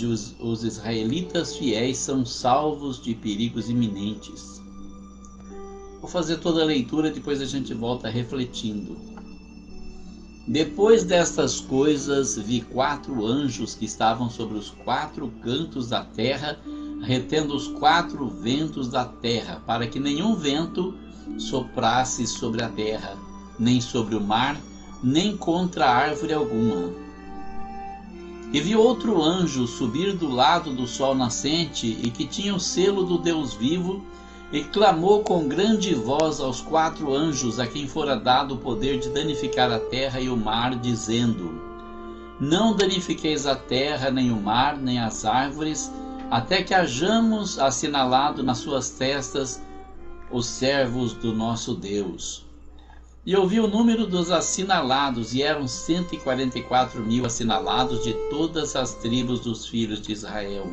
os israelitas fiéis são salvos de perigos iminentes. Vou fazer toda a leitura, depois a gente volta refletindo. Depois destas coisas, vi 4 anjos que estavam sobre os 4 cantos da terra, retendo os 4 ventos da terra, para que nenhum vento soprasse sobre a terra, nem sobre o mar, nem contra árvore alguma. E vi outro anjo subir do lado do sol nascente, e que tinha o selo do Deus vivo, e clamou com grande voz aos 4 anjos a quem fora dado o poder de danificar a terra e o mar, dizendo: Não danifiqueis a terra, nem o mar, nem as árvores, até que hajamos assinalado nas suas testas os servos do nosso Deus. E eu vi o número dos assinalados, e eram 144.000 assinalados de todas as tribos dos filhos de Israel.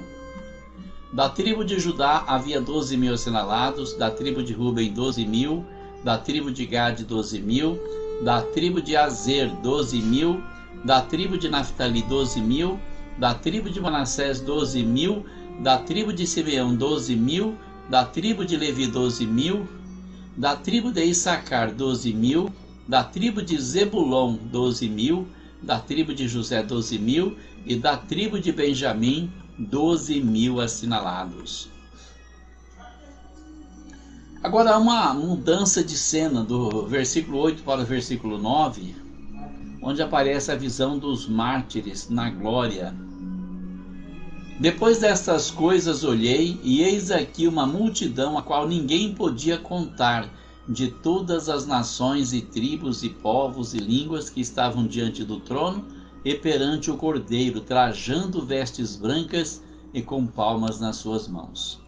Da tribo de Judá havia 12.000 assinalados, da tribo de Ruben 12.000, da tribo de Gade 12.000, da tribo de Azer 12.000, da tribo de Naftali 12.000, da tribo de Manassés 12.000, da tribo de Simeão 12.000, da tribo de Levi 12.000, da tribo de Issacar 12.000, da tribo de Zebulon 12.000, da tribo de José 12.000 e da tribo de Benjamim 12.000 assinalados. Agora há uma mudança de cena do versículo 8 para o versículo 9, onde aparece a visão dos mártires na glória. Depois destas coisas olhei, e eis aqui uma multidão a qual ninguém podia contar, de todas as nações e tribos e povos e línguas que estavam diante do trono e perante o Cordeiro, trajando vestes brancas e com palmas nas suas mãos.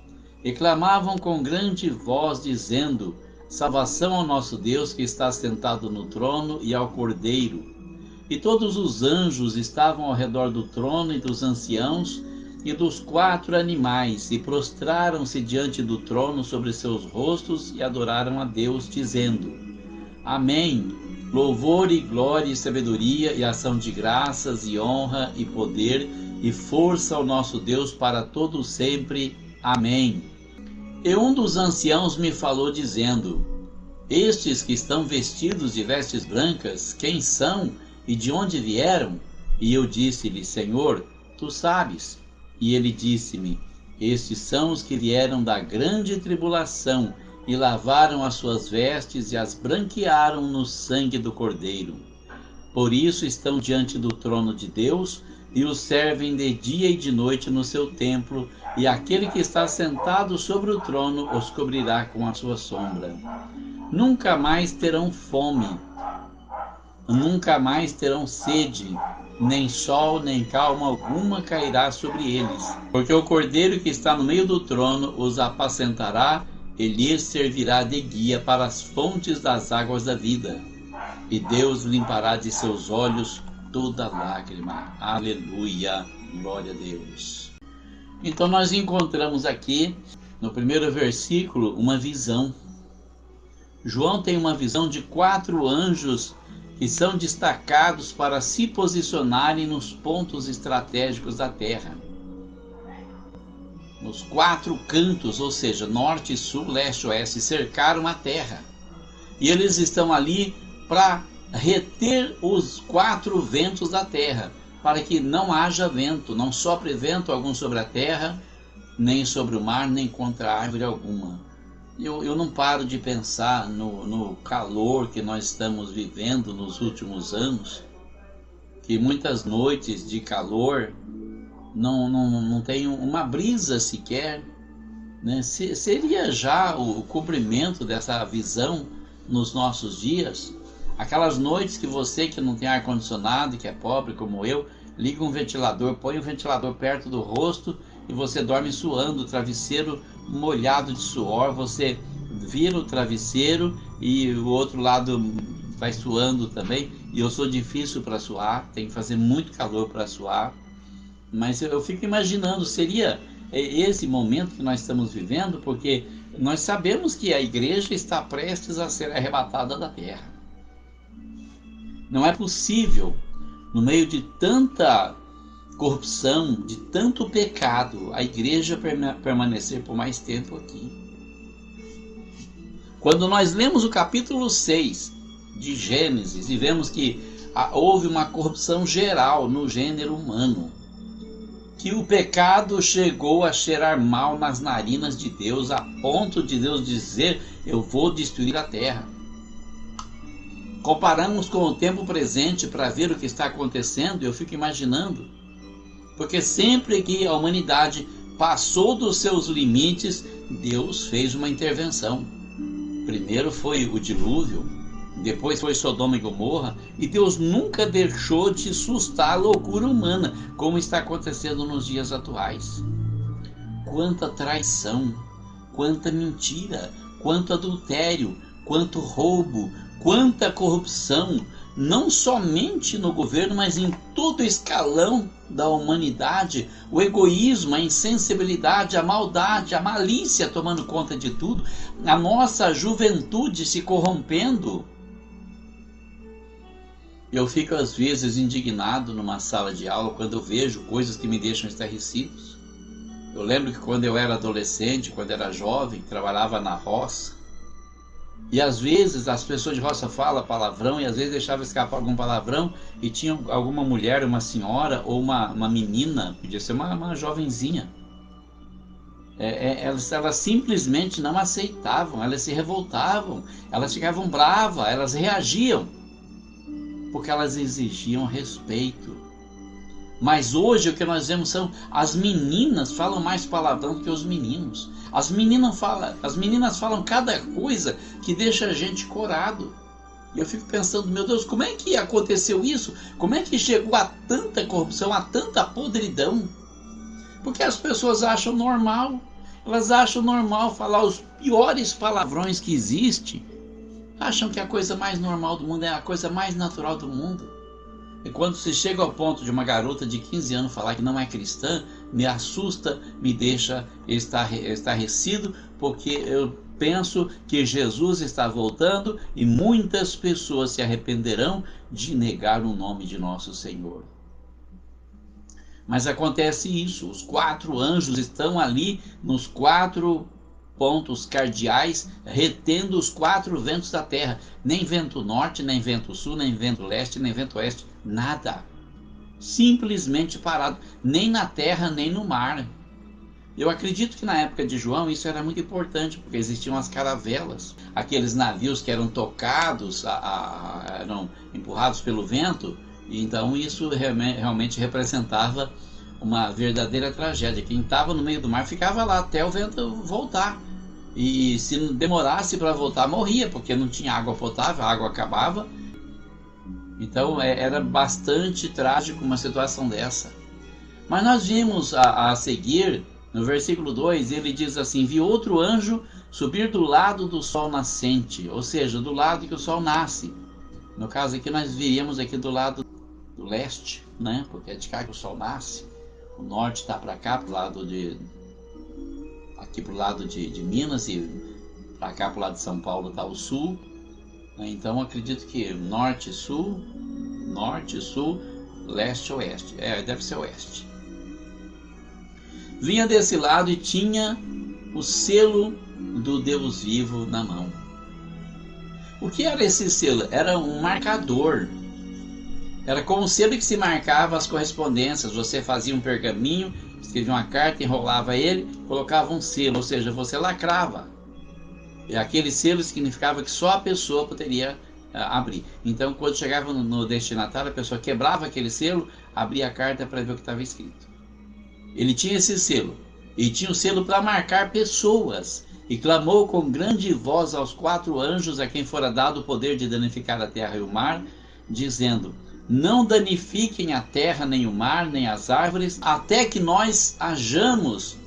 E clamavam com grande voz, dizendo: Salvação ao nosso Deus que está sentado no trono e ao Cordeiro. E todos os anjos estavam ao redor do trono e dos anciãos e dos 4 animais, e prostraram-se diante do trono sobre seus rostos e adoraram a Deus, dizendo: Amém. Louvor e glória e sabedoria e ação de graças e honra e poder e força ao nosso Deus para todo sempre. Amém. E um dos anciãos me falou dizendo: Estes que estão vestidos de vestes brancas, quem são e de onde vieram? E eu disse-lhe: Senhor, tu sabes. E ele disse-me: Estes são os que vieram da grande tribulação e lavaram as suas vestes e as branquearam no sangue do Cordeiro. Por isso estão diante do trono de Deus e o servem de dia e de noite no seu templo, e aquele que está sentado sobre o trono os cobrirá com a sua sombra. Nunca mais terão fome, nunca mais terão sede, nem sol, nem calma alguma cairá sobre eles, porque o Cordeiro que está no meio do trono os apacentará e lhes servirá de guia para as fontes das águas da vida, e Deus limpará de seus olhos toda lágrima. Aleluia, glória a Deus. Então nós encontramos aqui, no primeiro versículo, uma visão. João tem uma visão de 4 anjos que são destacados para se posicionarem nos pontos estratégicos da terra. Nos 4 cantos, ou seja, norte, sul, leste, oeste, cercaram a terra. E eles estão ali para reter os 4 ventos da terra, para que não haja vento, não sopre vento algum sobre a terra, nem sobre o mar, nem contra árvore alguma. Eu não paro de pensar no calor que nós estamos vivendo nos últimos anos, que muitas noites de calor não tem uma brisa sequer, né? Seria já o cumprimento dessa visão nos nossos dias? Aquelas noites que você que não tem ar-condicionado, que é pobre como eu, liga um ventilador, põe o ventilador perto do rosto e você dorme suando, o travesseiro molhado de suor, você vira o travesseiro e o outro lado vai suando também. E eu sou difícil para suar, tem que fazer muito calor para suar, mas eu fico imaginando, seria esse momento que nós estamos vivendo, porque nós sabemos que a igreja está prestes a ser arrebatada da terra. Não é possível, no meio de tanta corrupção, de tanto pecado, a igreja permanecer por mais tempo aqui. Quando nós lemos o capítulo 6 de Gênesis e vemos que houve uma corrupção geral no gênero humano, que o pecado chegou a cheirar mal nas narinas de Deus, a ponto de Deus dizer: eu vou destruir a terra. Comparamos com o tempo presente para ver o que está acontecendo, eu fico imaginando, porque sempre que a humanidade passou dos seus limites, Deus fez uma intervenção. Primeiro foi o dilúvio, depois foi Sodoma e Gomorra, e Deus nunca deixou de sustar a loucura humana, como está acontecendo nos dias atuais. Quanta traição, quanta mentira, quanto adultério, quanto roubo, quanta corrupção, não somente no governo, mas em todo o escalão da humanidade, o egoísmo, a insensibilidade, a maldade, a malícia tomando conta de tudo, a nossa juventude se corrompendo. Eu fico às vezes indignado numa sala de aula quando eu vejo coisas que me deixam estarrecidos. Eu lembro que quando eu era adolescente, quando era jovem, trabalhava na roça, e às vezes as pessoas de roça falam palavrão, e às vezes deixava escapar algum palavrão, e tinha alguma mulher, uma senhora ou uma menina, podia ser uma jovenzinha, elas simplesmente não aceitavam, elas se revoltavam, elas ficavam bravas, elas reagiam, porque elas exigiam respeito. Mas hoje o que nós vemos são as meninas falam mais palavrão do que os meninos. As meninas falam cada coisa que deixa a gente corado. E eu fico pensando, meu Deus, como é que aconteceu isso? Como é que chegou a tanta corrupção, a tanta podridão? Porque as pessoas acham normal. Elas acham normal falar os piores palavrões que existem. Acham que a coisa mais normal do mundo é a coisa mais natural do mundo. E quando se chega ao ponto de uma garota de 15 anos falar que não é cristã, me assusta, me deixa estarrecido, porque eu penso que Jesus está voltando e muitas pessoas se arrependerão de negar o nome de nosso Senhor. Mas acontece isso, os 4 anjos estão ali nos 4 pontos cardeais, retendo os 4 ventos da terra. Nem vento norte, nem vento sul, nem vento leste, nem vento oeste, nada. Simplesmente parado, nem na terra, nem no mar. Eu acredito que na época de João isso era muito importante, porque existiam as caravelas, aqueles navios que eram tocados, eram empurrados pelo vento, e então isso realmente representava uma verdadeira tragédia. Quem estava no meio do mar ficava lá até o vento voltar. E se demorasse para voltar, morria, porque não tinha água potável, a água acabava. Então era bastante trágico uma situação dessa. Mas nós vimos a seguir, no versículo 2, ele diz assim: vi outro anjo subir do lado do sol nascente, ou seja, do lado que o sol nasce. No caso aqui nós viríamos aqui do lado do leste, né? Porque é de cá que o sol nasce. O norte está para cá, para o lado aqui para o lado de Minas, e para cá para o lado de São Paulo está o sul. Então acredito que norte, sul, leste, oeste. Deve ser oeste. Vinha desse lado e tinha o selo do Deus vivo na mão. O que era esse selo? Era um marcador. Era como o selo que se marcava as correspondências. Você fazia um pergaminho, escrevia uma carta, enrolava ele, colocava um selo, ou seja, você lacrava. E aquele selo significava que só a pessoa poderia abrir. Então, quando chegava no destinatário, a pessoa quebrava aquele selo, abria a carta para ver o que estava escrito. Ele tinha esse selo, e tinha o selo para marcar pessoas, e clamou com grande voz aos 4 anjos a quem fora dado o poder de danificar a terra e o mar, dizendo: não danifiquem a terra, nem o mar, nem as árvores, até que nós hajamos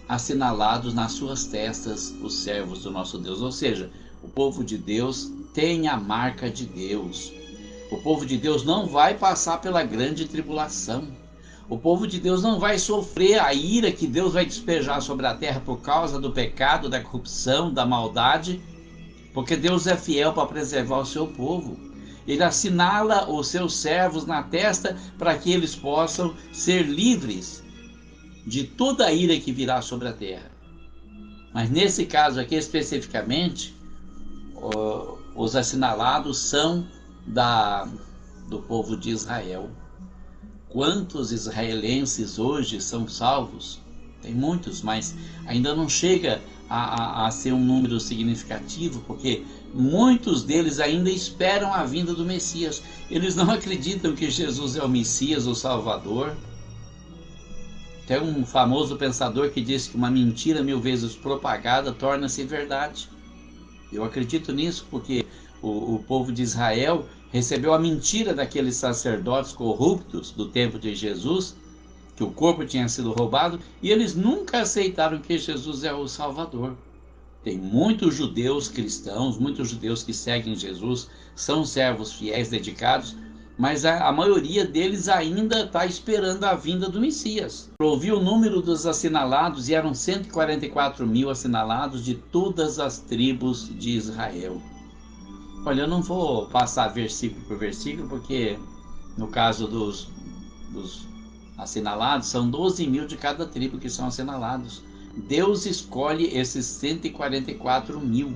assinalados nas suas testas os servos do nosso Deus. Ou seja, o povo de Deus tem a marca de Deus. O povo de Deus não vai passar pela grande tribulação. O povo de Deus não vai sofrer a ira que Deus vai despejar sobre a terra por causa do pecado, da corrupção, da maldade, porque Deus é fiel para preservar o seu povo. ele assinala os seus servos na testa para que eles possam ser livres de toda a ira que virá sobre a terra. Mas nesse caso aqui especificamente, os assinalados são do povo de Israel. Quantos israelenses hoje são salvos? Tem muitos, mas ainda não chega a ser um número significativo, porque muitos deles ainda esperam a vinda do Messias. Eles não acreditam que Jesus é o Messias, o Salvador. Tem um famoso pensador que disse que uma mentira 1000 vezes propagada torna-se verdade. Eu acredito nisso porque o povo de Israel recebeu a mentira daqueles sacerdotes corruptos do tempo de Jesus, que o corpo tinha sido roubado, e eles nunca aceitaram que Jesus é o Salvador. Tem muitos judeus cristãos, muitos judeus que seguem Jesus, são servos fiéis, dedicados, mas a maioria deles ainda está esperando a vinda do Messias. Eu ouvi o número dos assinalados e eram 144.000 assinalados de todas as tribos de Israel. Olha, eu não vou passar versículo por versículo, porque no caso dos assinalados, são 12.000 de cada tribo que são assinalados. Deus escolhe esses 144.000.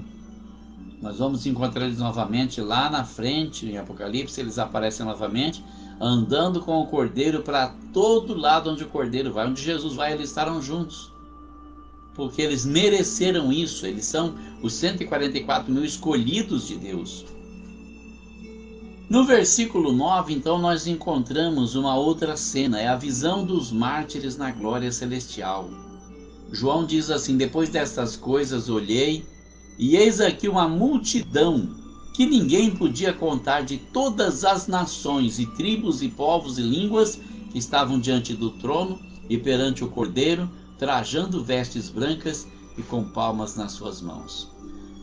Nós vamos encontrar eles novamente lá na frente, em Apocalipse, eles aparecem novamente, andando com o Cordeiro para todo lado onde o Cordeiro vai. Onde Jesus vai, eles estarão juntos. Porque eles mereceram isso, eles são os 144.000 escolhidos de Deus. No versículo 9, então, nós encontramos uma outra cena, é a visão dos mártires na glória celestial. João diz assim: depois destas coisas olhei, e eis aqui uma multidão que ninguém podia contar, de todas as nações e tribos e povos e línguas, que estavam diante do trono e perante o Cordeiro, trajando vestes brancas e com palmas nas suas mãos.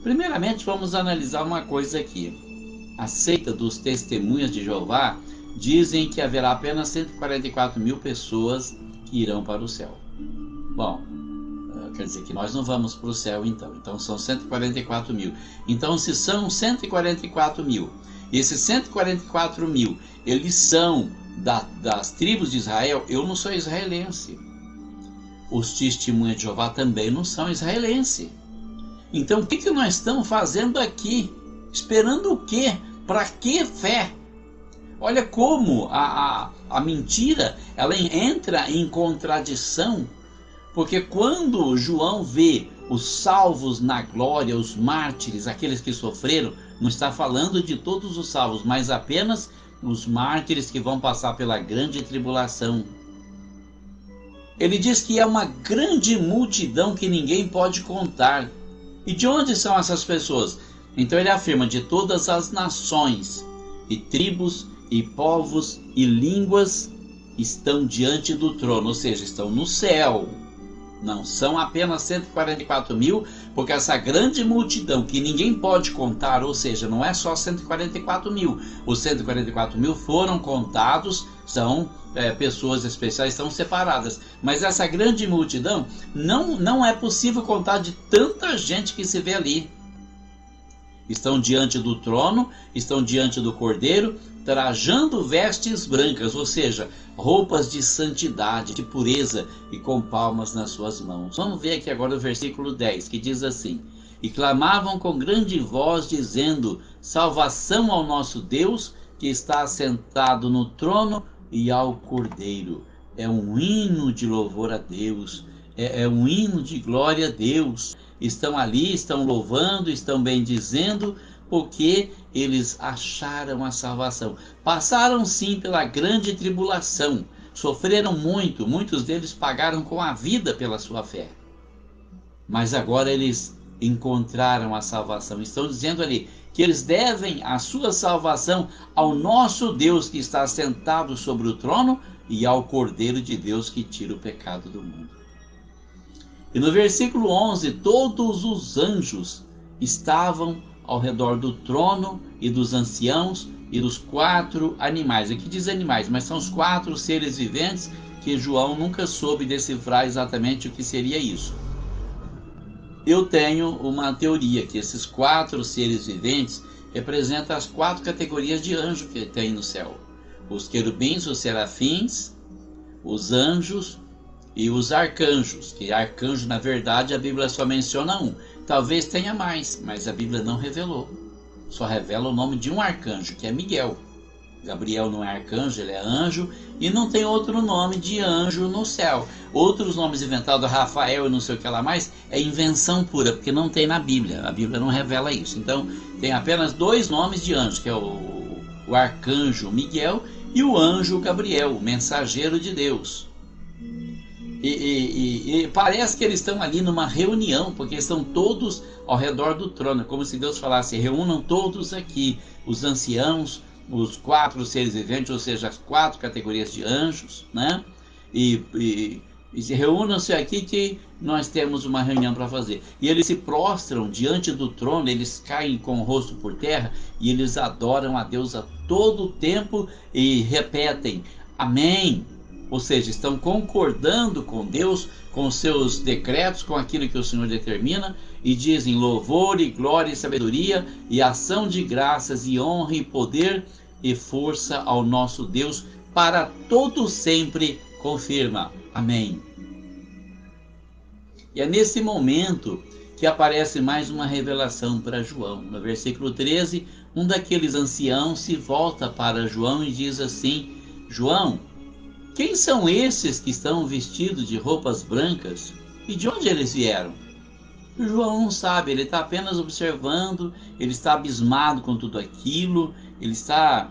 Primeiramente, vamos analisar uma coisa aqui. A seita dos testemunhas de Jeová dizem que haverá apenas 144.000 pessoas que irão para o céu. Bom, quer dizer que nós não vamos para o céu então são 144.000. Então, se são 144.000, esses 144.000, eles são das tribos de Israel. Eu não sou israelense. Os testemunhas de Jeová também não são israelenses. Então, o que nós estamos fazendo aqui? Esperando o quê? Para que fé? Olha como a mentira, ela entra em contradição, porque quando João vê os salvos na glória, os mártires, aqueles que sofreram, não está falando de todos os salvos, mas apenas os mártires que vão passar pela grande tribulação. Ele diz que é uma grande multidão que ninguém pode contar. E de onde são essas pessoas? Então ele afirma: de todas as nações e tribos e povos e línguas estão diante do trono, ou seja, estão no céu. Não são apenas 144.000, porque essa grande multidão que ninguém pode contar, ou seja, não é só 144.000. Os 144.000 foram contados, são pessoas especiais, estão separadas. Mas essa grande multidão, não é possível contar de tanta gente que se vê ali. Estão diante do trono, estão diante do Cordeiro, trajando vestes brancas, ou seja, roupas de santidade, de pureza, e com palmas nas suas mãos. Vamos ver aqui agora o versículo 10, que diz assim: e clamavam com grande voz, dizendo: salvação ao nosso Deus, que está assentado no trono, e ao Cordeiro. É um hino de louvor a Deus, é um hino de glória a Deus. Estão ali, estão louvando, estão bendizendo, porque eles acharam a salvação. Passaram sim pela grande tribulação, sofreram muito, muitos deles pagaram com a vida pela sua fé. Mas agora eles encontraram a salvação. Estão dizendo ali que eles devem a sua salvação ao nosso Deus, que está sentado sobre o trono, e ao Cordeiro de Deus, que tira o pecado do mundo. E no versículo 11, todos os anjos estavam ao redor do trono e dos anciãos e dos 4 animais. Aqui diz animais, mas são os 4 seres viventes, que João nunca soube decifrar exatamente o que seria isso. Eu tenho uma teoria que esses 4 seres viventes, representa as 4 categorias de anjo que tem no céu: os querubins, os serafins, os anjos e os arcanjos. Que arcanjo, na verdade, a Bíblia só menciona um. Talvez tenha mais, mas a Bíblia não revelou. Só revela o nome de um arcanjo, que é Miguel. Gabriel não é arcanjo, ele é anjo, e não tem outro nome de anjo no céu. Outros nomes inventados, Rafael e não sei o que lá mais, é invenção pura, porque não tem na Bíblia. A Bíblia não revela isso. Então, tem apenas 2 nomes de anjo, que é o arcanjo Miguel e o anjo Gabriel, o mensageiro de Deus. E parece que eles estão ali numa reunião, porque estão todos ao redor do trono, como se Deus falasse: reúnam todos aqui, os anciãos, os 4 seres viventes, ou seja, as 4 categorias de anjos, né? E reúnam-se aqui que nós temos uma reunião para fazer. E eles se prostram diante do trono, eles caem com o rosto por terra e eles adoram a Deus a todo tempo e repetem: amém. Ou seja, estão concordando com Deus, com seus decretos, com aquilo que o Senhor determina, e dizem: louvor e glória e sabedoria e ação de graças e honra e poder e força ao nosso Deus para todo sempre, confirma. Amém. E é nesse momento que aparece mais uma revelação para João. No versículo 13, um daqueles anciãos se volta para João e diz assim: João, quem são esses que estão vestidos de roupas brancas? E de onde eles vieram? João não sabe, ele está apenas observando, ele está abismado com tudo aquilo, ele está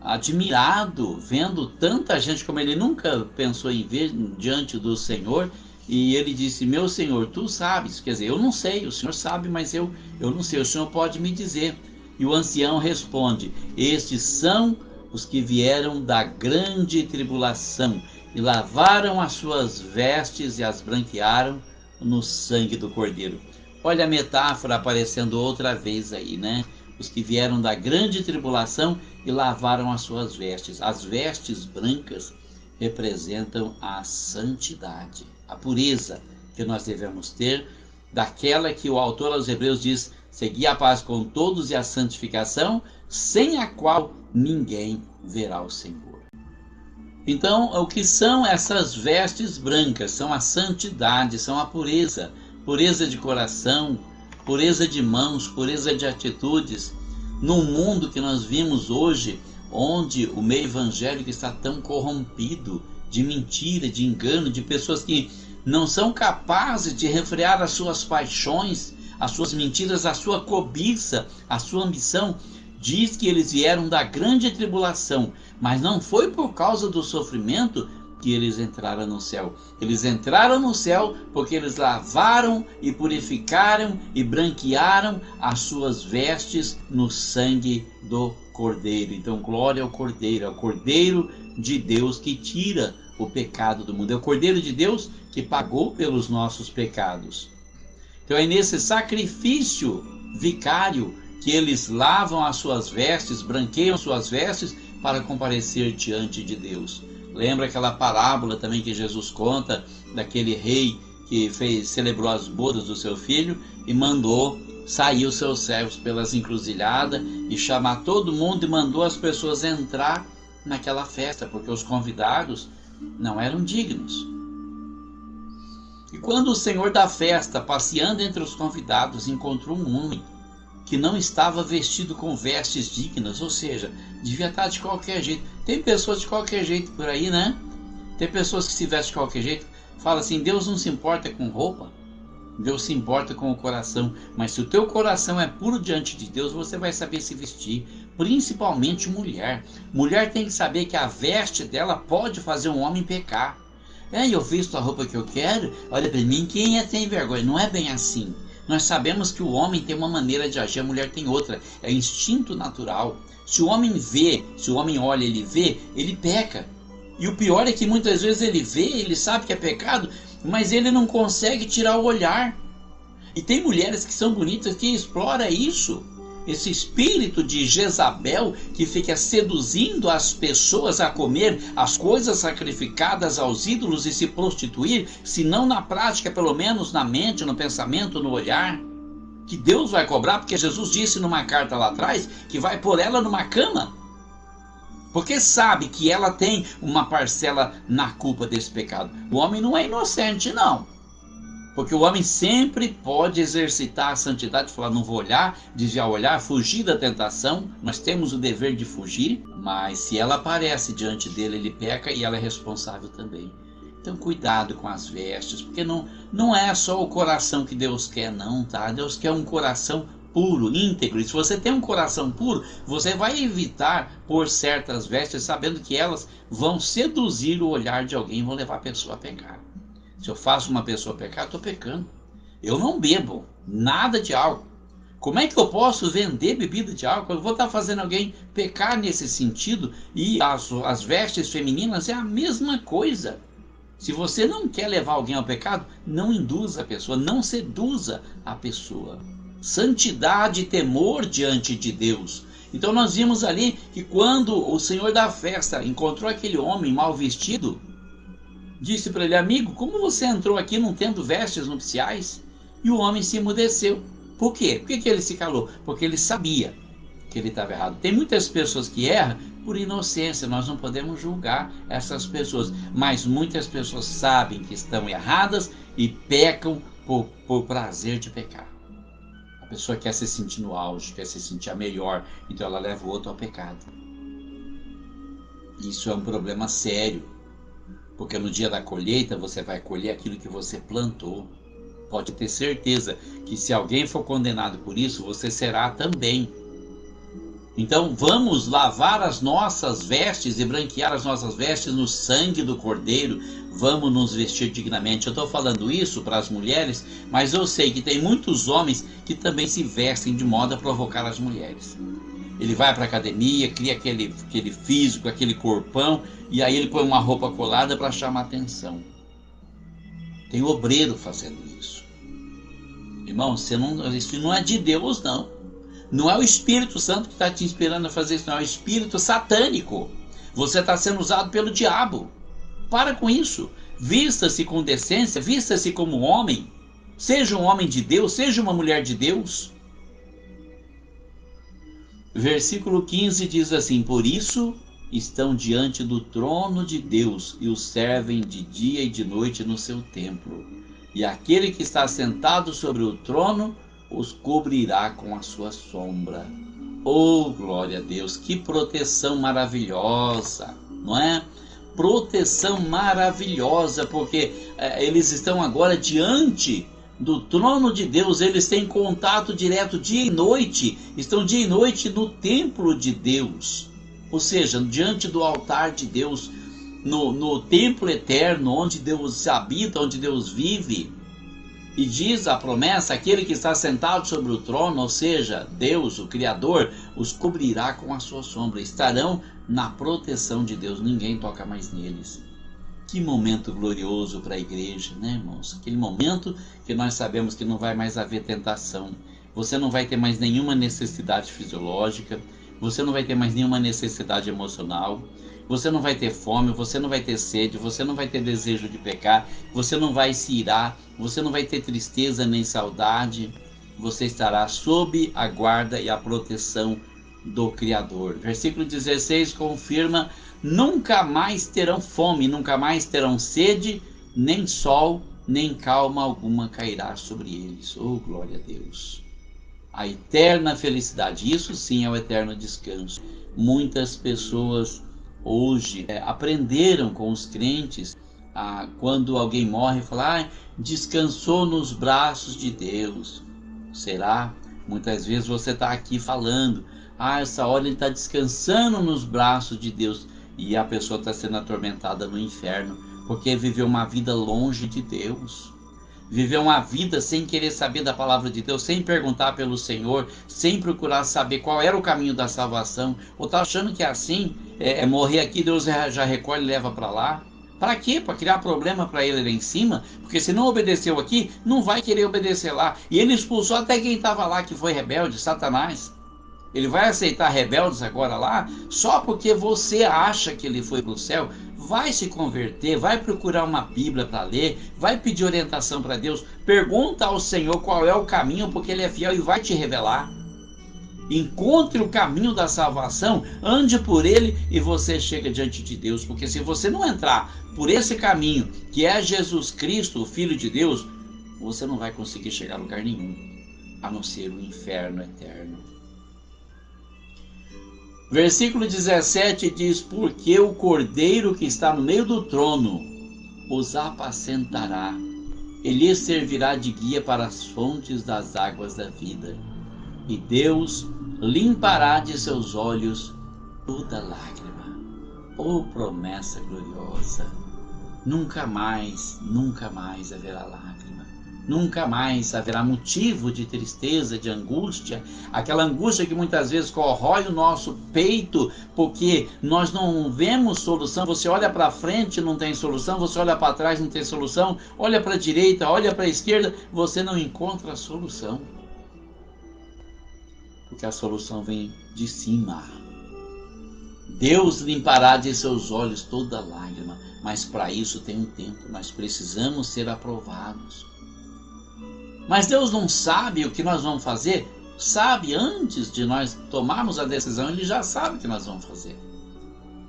admirado, vendo tanta gente como ele nunca pensou em ver diante do Senhor. E ele disse: meu Senhor, tu sabes. Quer dizer, eu não sei, o Senhor sabe, mas eu não sei, o Senhor pode me dizer. E o ancião responde: estes são os que vieram da grande tribulação e lavaram as suas vestes e as branquearam no sangue do Cordeiro. Olha a metáfora aparecendo outra vez aí, né? Os que vieram da grande tribulação e lavaram as suas vestes. As vestes brancas representam a santidade, a pureza que nós devemos ter, daquela que o autor aos Hebreus diz: segui a paz com todos e a santificação, sem a qual ninguém verá o Senhor. Então, o que são essas vestes brancas? São a santidade, são a pureza. Pureza de coração, pureza de mãos, pureza de atitudes. Num mundo que nós vimos hoje, onde o meio evangélico está tão corrompido de mentira, de engano, de pessoas que não são capazes de refrear as suas paixões, as suas mentiras, a sua cobiça, a sua ambição. Diz que eles vieram da grande tribulação, mas não foi por causa do sofrimento que eles entraram no céu. Eles entraram no céu porque eles lavaram e purificaram e branquearam as suas vestes no sangue do Cordeiro. Então, glória ao Cordeiro, ao Cordeiro de Deus que tira o pecado do mundo. É o Cordeiro de Deus que pagou pelos nossos pecados. Então, é nesse sacrifício vicário que eles lavam as suas vestes, branqueiam suas vestes para comparecer diante de Deus. Lembra aquela parábola também que Jesus conta daquele rei que celebrou as bodas do seu filho e mandou sair os seus servos pelas encruzilhadas e chamar todo mundo e mandou as pessoas entrar naquela festa, porque os convidados não eram dignos. E quando o Senhor da festa, passeando entre os convidados, encontrou um homem que não estava vestido com vestes dignas, ou seja, devia estar de qualquer jeito. Tem pessoas de qualquer jeito por aí, né? Tem pessoas que se vestem de qualquer jeito. Fala assim: Deus não se importa com roupa, Deus se importa com o coração. Mas se o teu coração é puro diante de Deus, você vai saber se vestir. Principalmente mulher. Mulher tem que saber que a veste dela pode fazer um homem pecar. Eu visto a roupa que eu quero, olha para mim, quem tem vergonha? Não é bem assim. Nós sabemos que o homem tem uma maneira de agir, a mulher tem outra. É instinto natural. Se o homem vê, se o homem olha, ele vê, ele peca. E o pior é que muitas vezes ele vê, ele sabe que é pecado, mas ele não consegue tirar o olhar. E tem mulheres que são bonitas que exploram isso. Esse espírito de Jezabel que fica seduzindo as pessoas a comer as coisas sacrificadas aos ídolos e se prostituir, se não na prática, pelo menos na mente, no pensamento, no olhar. que Deus vai cobrar, porque Jesus disse numa carta lá atrás que vai pôr ela numa cama, porque sabe que ela tem uma parcela na culpa desse pecado. O homem não é inocente, não. Porque o homem sempre pode exercitar a santidade, falar, não vou olhar, desviar o olhar, fugir da tentação. Nós temos o dever de fugir, mas se ela aparece diante dele, ele peca e ela é responsável também. Então cuidado com as vestes, porque não é só o coração que Deus quer, não, tá? Deus quer um coração puro, íntegro. E se você tem um coração puro, você vai evitar pôr certas vestes, sabendo que elas vão seduzir o olhar de alguém, vão levar a pessoa a pecar. Se eu faço uma pessoa pecar, estou pecando. Eu não bebo nada de álcool. Como é que eu posso vender bebida de álcool? Eu vou estar fazendo alguém pecar nesse sentido. E as vestes femininas é a mesma coisa. Se você não quer levar alguém ao pecado, não induza a pessoa, não seduza a pessoa. Santidade e temor diante de Deus. Então nós vimos ali que quando o senhor da festa encontrou aquele homem mal vestido, disse para ele, amigo, como você entrou aqui não tendo vestes nupciais? E o homem se emudeceu. Por quê? Por que ele se calou? Porque ele sabia que ele estava errado. Tem muitas pessoas que erram por inocência, nós não podemos julgar essas pessoas. Mas muitas pessoas sabem que estão erradas e pecam por prazer de pecar. A pessoa quer se sentir no auge, quer se sentir a melhor, então ela leva o outro ao pecado. Isso é um problema sério. Porque no dia da colheita você vai colher aquilo que você plantou. Pode ter certeza que se alguém for condenado por isso, você será também. Então vamos lavar as nossas vestes e branquear as nossas vestes no sangue do Cordeiro. Vamos nos vestir dignamente. Eu estou falando isso para as mulheres, mas eu sei que tem muitos homens que também se vestem de modo a provocar as mulheres. Ele vai para a academia, cria aquele físico, aquele corpão, e aí ele põe uma roupa colada para chamar atenção. Tem obreiro fazendo isso. Irmão, isso não é de Deus, não. Não é o Espírito Santo que está te inspirando a fazer isso, não. É o Espírito satânico. Você está sendo usado pelo diabo. Para com isso. Vista-se com decência, vista-se como homem. Seja um homem de Deus, seja uma mulher de Deus. Versículo 15 diz assim, por isso estão diante do trono de Deus e o servem de dia e de noite no seu templo. E aquele que está sentado sobre o trono os cobrirá com a sua sombra. Oh, glória a Deus, que proteção maravilhosa, não é? Proteção maravilhosa, porque eles estão agora diante do trono de Deus, eles têm contato direto dia e noite, estão dia e noite no templo de Deus, ou seja, diante do altar de Deus, no templo eterno, onde Deus habita, onde Deus vive. E diz a promessa, aquele que está sentado sobre o trono, ou seja, Deus, o Criador, os cobrirá com a sua sombra, estarão na proteção de Deus, ninguém toca mais neles. Que momento glorioso para a igreja, né, irmãos? Aquele momento que nós sabemos que não vai mais haver tentação. Você não vai ter mais nenhuma necessidade fisiológica. Você não vai ter mais nenhuma necessidade emocional. Você não vai ter fome, você não vai ter sede, você não vai ter desejo de pecar. Você não vai se irar, você não vai ter tristeza nem saudade. Você estará sob a guarda e a proteção do Criador. Versículo 16 confirma: nunca mais terão fome, nunca mais terão sede, nem sol, nem calma alguma cairá sobre eles. Oh, glória a Deus! A eterna felicidade, isso sim é o eterno descanso. Muitas pessoas hoje aprenderam com os crentes, quando alguém morre, falar, descansou nos braços de Deus. Será? Muitas vezes você está aqui falando, essa hora ele está descansando nos braços de Deus. E a pessoa está sendo atormentada no inferno, porque viveu uma vida longe de Deus. Viveu uma vida sem querer saber da palavra de Deus, sem perguntar pelo Senhor, sem procurar saber qual era o caminho da salvação. Ou está achando que é assim, morrer aqui, Deus já recolhe e leva para lá. Para quê? Para criar problema para ele lá em cima? Porque se não obedeceu aqui, não vai querer obedecer lá. E ele expulsou até quem estava lá que foi rebelde, Satanás. Ele vai aceitar rebeldes agora lá só porque você acha que ele foi para o céu. vai se converter, vai procurar uma Bíblia para ler, vai pedir orientação para Deus, pergunta ao Senhor qual é o caminho, porque Ele é fiel e vai te revelar. Encontre o caminho da salvação, ande por ele e você chega diante de Deus, porque se você não entrar por esse caminho, que é Jesus Cristo, o Filho de Deus, você não vai conseguir chegar a lugar nenhum, a não ser o inferno eterno. Versículo 17 diz: porque o Cordeiro que está no meio do trono os apacentará, ele lhes servirá de guia para as fontes das águas da vida, e Deus limpará de seus olhos toda lágrima. Oh, promessa gloriosa! Nunca mais haverá lágrima. Nunca mais haverá motivo de tristeza, de angústia, aquela angústia que muitas vezes corrói o nosso peito, porque nós não vemos solução. Você olha para frente, não tem solução, você olha para trás, não tem solução, olha para a direita, olha para a esquerda, você não encontra a solução. Porque a solução vem de cima. Deus limpará de seus olhos toda lágrima, mas para isso tem um tempo, nós precisamos ser aprovados. Mas Deus não sabe o que nós vamos fazer? Sabe antes de nós tomarmos a decisão, Ele já sabe o que nós vamos fazer.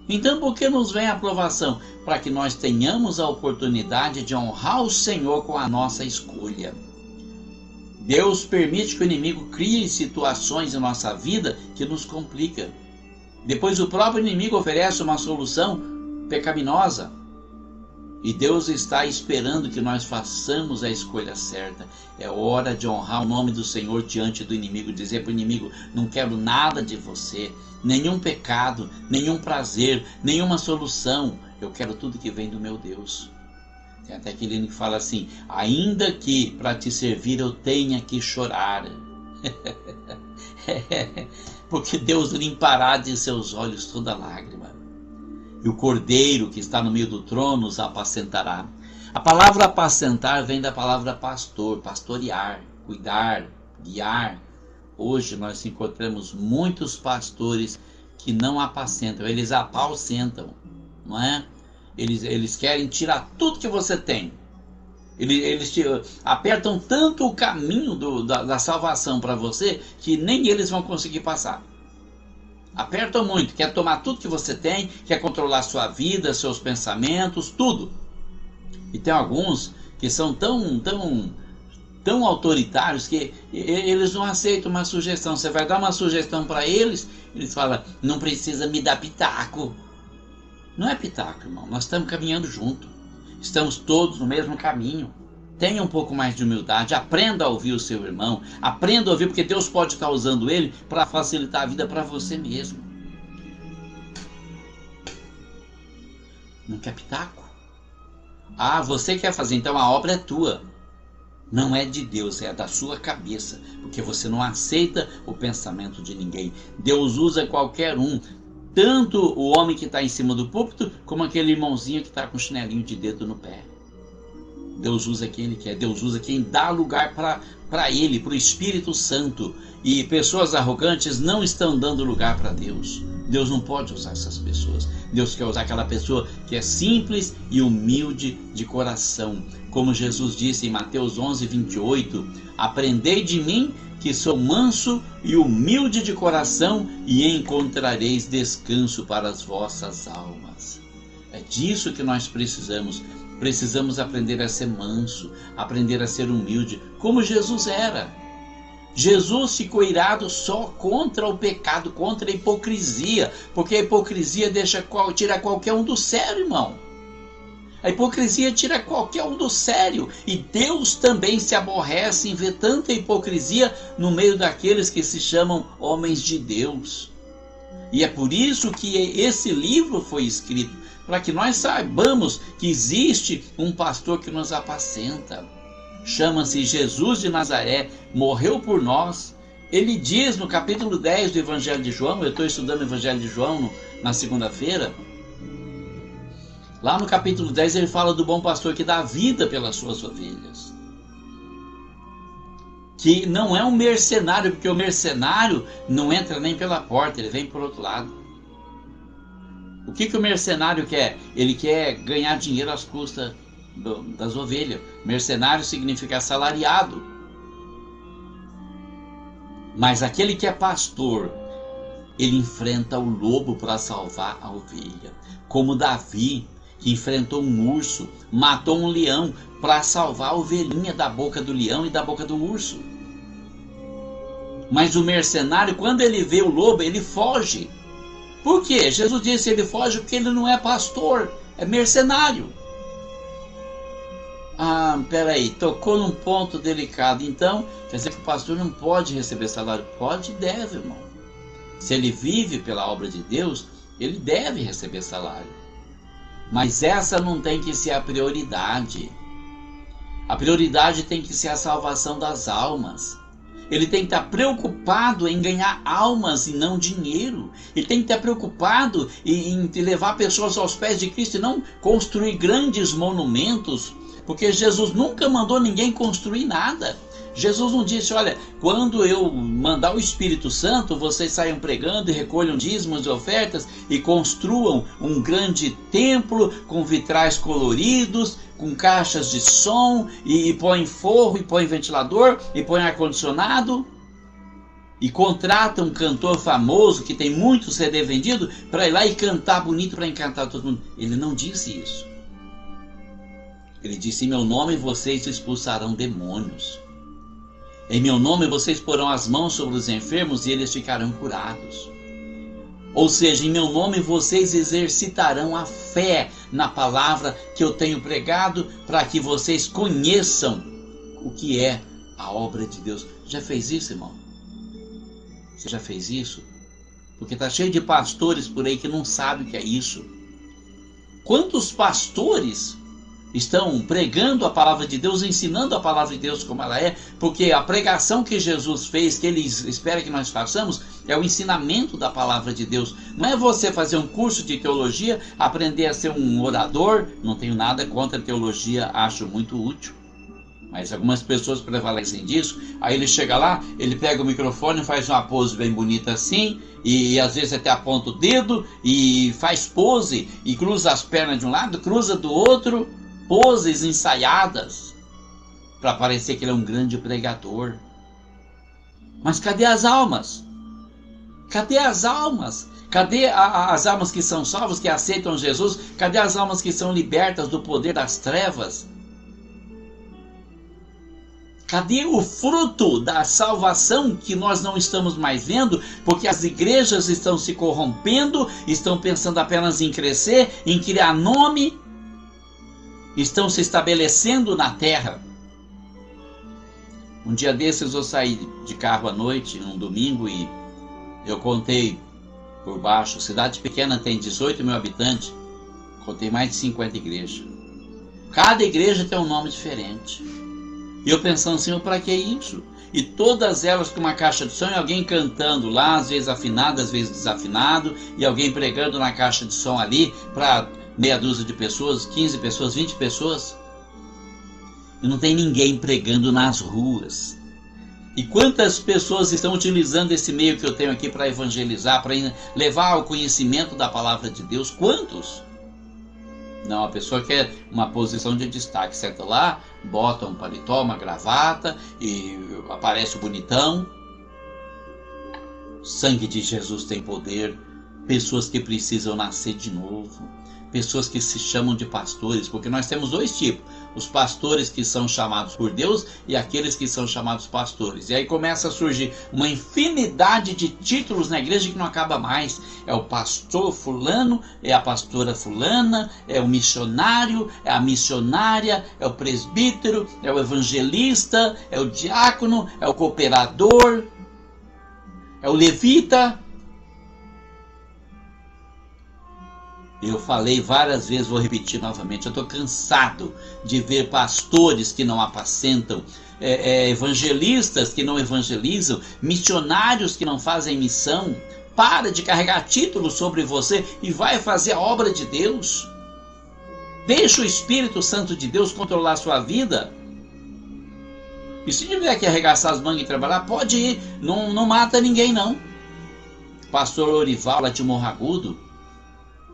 Então por que nos vem a aprovação? Para que nós tenhamos a oportunidade de honrar o Senhor com a nossa escolha. Deus permite que o inimigo crie situações em nossa vida que nos complicam. Depois o próprio inimigo oferece uma solução pecaminosa. E Deus está esperando que nós façamos a escolha certa. É hora de honrar o nome do Senhor diante do inimigo. Dizer para o inimigo: não quero nada de você. Nenhum pecado, nenhum prazer, nenhuma solução. Eu quero tudo que vem do meu Deus. Tem até aquele hino que fala assim: ainda que para te servir eu tenha que chorar. Porque Deus limpará de seus olhos toda lágrima. E o Cordeiro que está no meio do trono os apacentará. A palavra apacentar vem da palavra pastor, pastorear, cuidar, guiar. Hoje nós encontramos muitos pastores que não apacentam, eles apaucentam, não é? Eles querem tirar tudo que você tem. Eles te apertam tanto o caminho da salvação para você que nem eles vão conseguir passar. Apertam muito, quer tomar tudo que você tem, quer controlar sua vida, seus pensamentos, tudo. E tem alguns que são tão autoritários que eles não aceitam uma sugestão. Você vai dar uma sugestão para eles, eles falam: não precisa me dar pitaco. Não é pitaco, irmão, nós estamos caminhando junto. Estamos todos no mesmo caminho. Tenha um pouco mais de humildade, aprenda a ouvir o seu irmão, aprenda a ouvir, porque Deus pode estar usando ele para facilitar a vida para você mesmo. Não quer pitaco? Ah, você quer fazer, então a obra é tua. Não é de Deus, é da sua cabeça, porque você não aceita o pensamento de ninguém. Deus usa qualquer um, tanto o homem que está em cima do púlpito, como aquele irmãozinho que está com chinelinho de dedo no pé. Deus usa quem Ele quer, Deus usa quem dá lugar para Ele, para o Espírito Santo. E pessoas arrogantes não estão dando lugar para Deus. Deus não pode usar essas pessoas. Deus quer usar aquela pessoa que é simples e humilde de coração. Como Jesus disse em Mateus 11:28, aprendei de mim que sou manso e humilde de coração e encontrareis descanso para as vossas almas. É disso que nós precisamos. Precisamos aprender a ser manso, aprender a ser humilde, como Jesus era. Jesus ficou irado só contra o pecado, contra a hipocrisia, porque a hipocrisia tira qualquer um do sério, irmão. A hipocrisia tira qualquer um do sério, e Deus também se aborrece em ver tanta hipocrisia no meio daqueles que se chamam homens de Deus. E é por isso que esse livro foi escrito, para que nós saibamos que existe um pastor que nos apacenta. Chama-se Jesus de Nazaré, morreu por nós. Ele diz no capítulo 10 do Evangelho de João, eu estou estudando o Evangelho de João na segunda-feira, lá no capítulo 10 ele fala do bom pastor que dá vida pelas suas ovelhas. Que não é um mercenário, porque o mercenário não entra nem pela porta, ele vem por outro lado. O O que o mercenário quer? Ele quer ganhar dinheiro às custas das ovelhas. Mercenário significa assalariado. Mas aquele que é pastor, ele enfrenta o lobo para salvar a ovelha. Como Davi, que enfrentou um urso, matou um leão para salvar a ovelhinha da boca do leão e da boca do urso. Mas o mercenário, quando ele vê o lobo, ele foge. Por quê? Jesus disse ele foge porque ele não é pastor, é mercenário. Ah, peraí, tocou num ponto delicado. Então, quer dizer que o pastor não pode receber salário? Pode e deve, irmão. Se ele vive pela obra de Deus, ele deve receber salário. Mas essa não tem que ser a prioridade. A prioridade tem que ser a salvação das almas. Ele tem que estar preocupado em ganhar almas e não dinheiro. Ele tem que estar preocupado em levar pessoas aos pés de Cristo e não construir grandes monumentos, porque Jesus nunca mandou ninguém construir nada. Jesus não disse, olha, quando eu mandar o Espírito Santo, vocês saiam pregando e recolham dízimos e ofertas e construam um grande templo com vitrais coloridos, com caixas de som, e põem forro, e põem ventilador, e põem ar-condicionado, e contrata um cantor famoso que tem muito CD vendido para ir lá e cantar bonito para encantar todo mundo. Ele não disse isso. Ele disse, em meu nome vocês expulsarão demônios. Em meu nome vocês porão as mãos sobre os enfermos e eles ficarão curados. Ou seja, em meu nome vocês exercitarão a fé na palavra que eu tenho pregado, para que vocês conheçam o que é a obra de Deus. Já fez isso, irmão? Você já fez isso? Porque está cheio de pastores por aí que não sabem o que é isso. Quantos pastores estão pregando a palavra de Deus, ensinando a palavra de Deus como ela é, porque a pregação que Jesus fez, que Ele espera que nós façamos, é o ensinamento da palavra de Deus. Não é você fazer um curso de teologia, aprender a ser um orador. Não tenho nada contra a teologia, acho muito útil, mas algumas pessoas prevalecem disso. Aí ele chega lá, ele pega o microfone, faz uma pose bem bonita assim, e às vezes até aponta o dedo, e faz pose, e cruza as pernas de um lado, cruza do outro, poses ensaiadas para parecer que ele é um grande pregador. Mas cadê as almas? Cadê as almas? Cadê as almas que são salvas, que aceitam Jesus? Cadê as almas que são libertas do poder das trevas? Cadê o fruto da salvação que nós não estamos mais vendo? Porque as igrejas estão se corrompendo, estão pensando apenas em crescer, em criar nome, estão se estabelecendo na terra. Um dia desses eu saí de carro à noite, num domingo, e eu contei por baixo, cidade pequena tem 18 mil habitantes, contei mais de 50 igrejas. Cada igreja tem um nome diferente. E eu pensando assim, para que isso? E todas elas com uma caixa de som e alguém cantando lá, às vezes afinado, às vezes desafinado, e alguém pregando na caixa de som ali para meia dúzia de pessoas, 15 pessoas, 20 pessoas. E não tem ninguém pregando nas ruas. E quantas pessoas estão utilizando esse meio que eu tenho aqui para evangelizar, para levar ao conhecimento da palavra de Deus? Quantos? Não, a pessoa quer uma posição de destaque, senta lá, bota um paletó, uma gravata e aparece o bonitão. O sangue de Jesus tem poder. Pessoas que precisam nascer de novo. Pessoas que se chamam de pastores, porque nós temos dois tipos: os pastores que são chamados por Deus e aqueles que são chamados pastores. E aí começa a surgir uma infinidade de títulos na igreja que não acaba mais. É o pastor fulano, é a pastora fulana, é o missionário, é a missionária, é o presbítero, é o evangelista, é o diácono, é o cooperador, é o levita. Eu falei várias vezes, vou repetir novamente, eu estou cansado de ver pastores que não apacentam, evangelistas que não evangelizam, missionários que não fazem missão. Para de carregar títulos sobre você e vai fazer a obra de Deus. Deixa o Espírito Santo de Deus controlar a sua vida. E se tiver que arregaçar as mangas e trabalhar, pode ir, não mata ninguém não. Pastor Orival lá de Morro Agudo,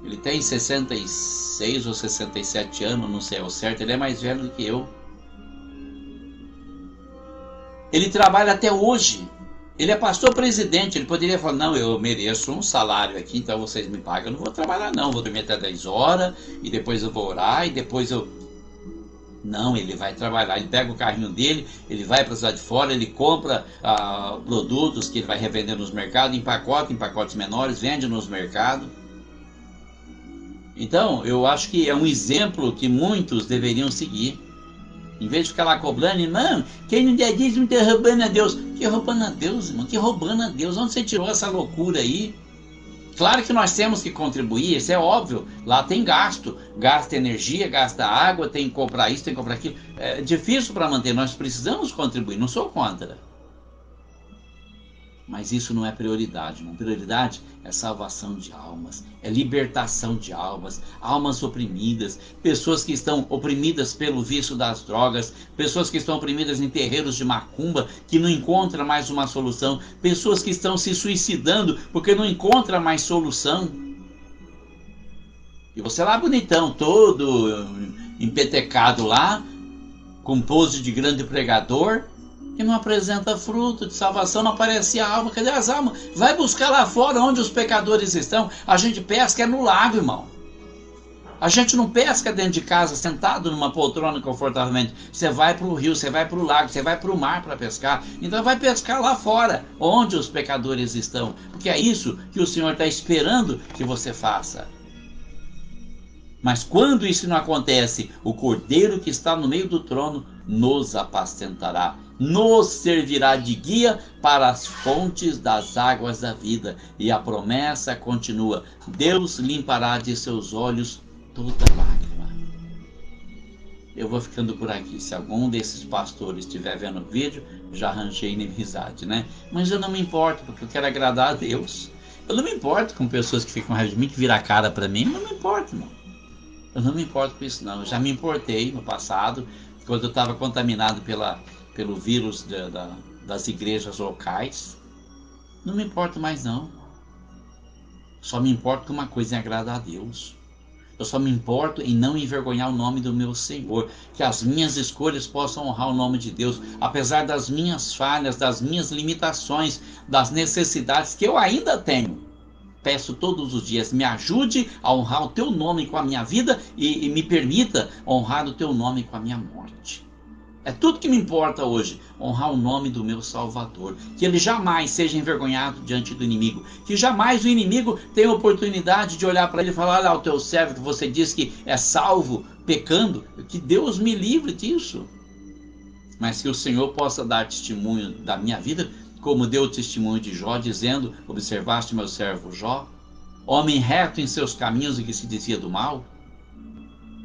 Ele tem 66 ou 67 anos, não sei ao certo, ele é mais velho do que eu. Ele trabalha até hoje. Ele é pastor presidente, ele poderia falar, não, eu mereço um salário aqui, então vocês me pagam, eu não vou trabalhar não, vou dormir até 10 horas, e depois eu vou orar, e depois eu... Não, ele vai trabalhar, ele pega o carrinho dele, ele vai para a cidade de fora, ele compra produtos que ele vai revender nos mercados, em pacotes menores, vende nos mercados. Então, eu acho que é um exemplo que muitos deveriam seguir. Em vez de ficar lá cobrando, irmão, quem não der dízimo está roubando a Deus. Que roubando a Deus, irmão? Que roubando a Deus? Onde você tirou essa loucura aí? Claro que nós temos que contribuir, isso é óbvio. Lá tem gasto, gasta energia, gasta água, tem que comprar isso, tem que comprar aquilo. É difícil para manter, nós precisamos contribuir, não sou contra. Mas isso não é prioridade, irmão. Prioridade é salvação de almas, é libertação de almas, almas oprimidas, pessoas que estão oprimidas pelo vício das drogas, pessoas que estão oprimidas em terreiros de macumba, que não encontram mais uma solução, pessoas que estão se suicidando porque não encontram mais solução. E você lá bonitão, todo empetecado lá, com pose de grande pregador, que não apresenta fruto de salvação, não aparece a alma. Cadê as almas? Vai buscar lá fora onde os pecadores estão. A gente pesca no lago, irmão. A gente não pesca dentro de casa, sentado numa poltrona confortavelmente. Você vai para o rio, você vai para o lago, você vai para o mar para pescar. Então vai pescar lá fora, onde os pecadores estão. Porque é isso que o Senhor está esperando que você faça. Mas quando isso não acontece, o Cordeiro que está no meio do trono nos apacentará, nos servirá de guia para as fontes das águas da vida. E a promessa continua: Deus limpará de seus olhos toda lágrima. Eu vou ficando por aqui. Se algum desses pastores estiver vendo o vídeo, já arranjei inimizade, né? Mas eu não me importo, porque eu quero agradar a Deus. Eu não me importo com pessoas que ficam raiva de mim, que viram a cara para mim. Eu não me importo, não. Eu não me importo com isso, não. Eu já me importei no passado, quando eu estava contaminado pelo vírus das igrejas locais. Não me importo mais, não. Só me importo com uma coisa, em agradar a Deus. Eu só me importo em não envergonhar o nome do meu Senhor. Que as minhas escolhas possam honrar o nome de Deus, apesar das minhas falhas, das minhas limitações, das necessidades que eu ainda tenho. Peço todos os dias, me ajude a honrar o teu nome com a minha vida e me permita honrar o teu nome com a minha morte. É tudo que me importa hoje, honrar o nome do meu Salvador. Que ele jamais seja envergonhado diante do inimigo. Que jamais o inimigo tenha oportunidade de olhar para ele e falar: olha, o teu servo que você diz que é salvo pecando. Que Deus me livre disso. Mas que o Senhor possa dar testemunho da minha vida, como deu o testemunho de Jó, dizendo: observaste meu servo Jó, homem reto em seus caminhos e que se desvia do mal.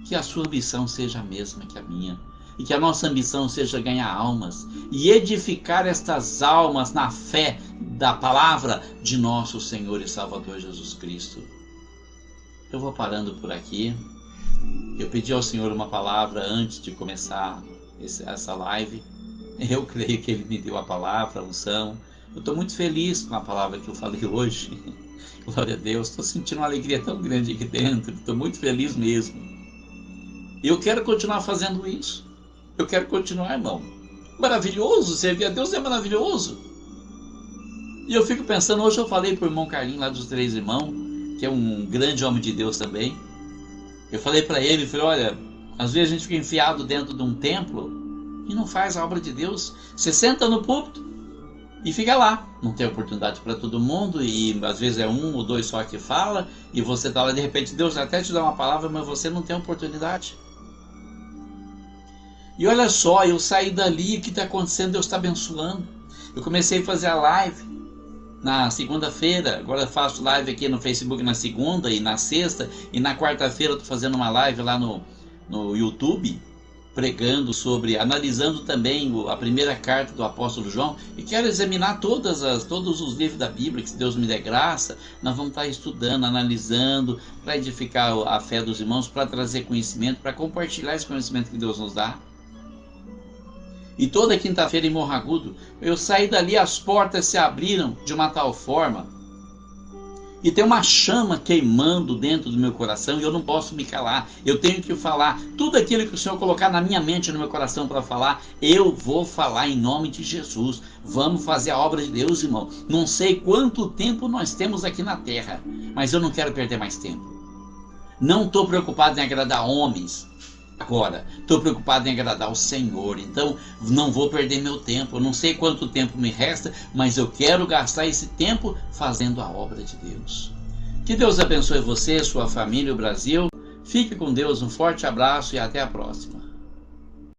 Que a sua ambição seja a mesma que a minha, e que a nossa ambição seja ganhar almas e edificar estas almas na fé da palavra de nosso Senhor e Salvador Jesus Cristo. Eu vou parando por aqui. Eu pedi ao Senhor uma palavra antes de começar essa live. Eu creio que Ele me deu a palavra, a unção. Eu estou muito feliz com a palavra que eu falei hoje. Glória a Deus. Estou sentindo uma alegria tão grande aqui dentro. Estou muito feliz mesmo. E eu quero continuar fazendo isso. Eu quero continuar, irmão. Maravilhoso. Servir a Deus é maravilhoso. E eu fico pensando, hoje eu falei para o irmão Carlinhos lá dos Três Irmãos, que é um grande homem de Deus também. Eu falei para ele, falei: olha, às vezes a gente fica enfiado dentro de um templo e não faz a obra de Deus. Você senta no púlpito e fica lá. Não tem oportunidade para todo mundo, e às vezes é um ou dois só que fala, e você está lá, de repente Deus até te dá uma palavra, mas você não tem oportunidade. E olha só, eu saí dali, o que está acontecendo? Deus está abençoando. Eu comecei a fazer a live na segunda-feira, agora eu faço live aqui no Facebook na segunda e na sexta, e na quarta-feira eu estou fazendo uma live lá no YouTube, pregando sobre, analisando também a primeira carta do apóstolo João, e quero examinar todos os livros da Bíblia, que se Deus me der graça, nós vamos estar estudando, analisando, para edificar a fé dos irmãos, para trazer conhecimento, para compartilhar esse conhecimento que Deus nos dá. E toda quinta-feira em Morro Agudo, eu saí dali, as portas se abriram de uma tal forma. E tem uma chama queimando dentro do meu coração e eu não posso me calar. Eu tenho que falar. Tudo aquilo que o Senhor colocar na minha mente e no meu coração para falar, eu vou falar em nome de Jesus. Vamos fazer a obra de Deus, irmão. Não sei quanto tempo nós temos aqui na terra, mas eu não quero perder mais tempo. Não estou preocupado em agradar homens. Agora, estou preocupado em agradar o Senhor. Então, não vou perder meu tempo. Eu não sei quanto tempo me resta, mas eu quero gastar esse tempo fazendo a obra de Deus. Que Deus abençoe você, sua família e o Brasil. Fique com Deus, um forte abraço e até a próxima.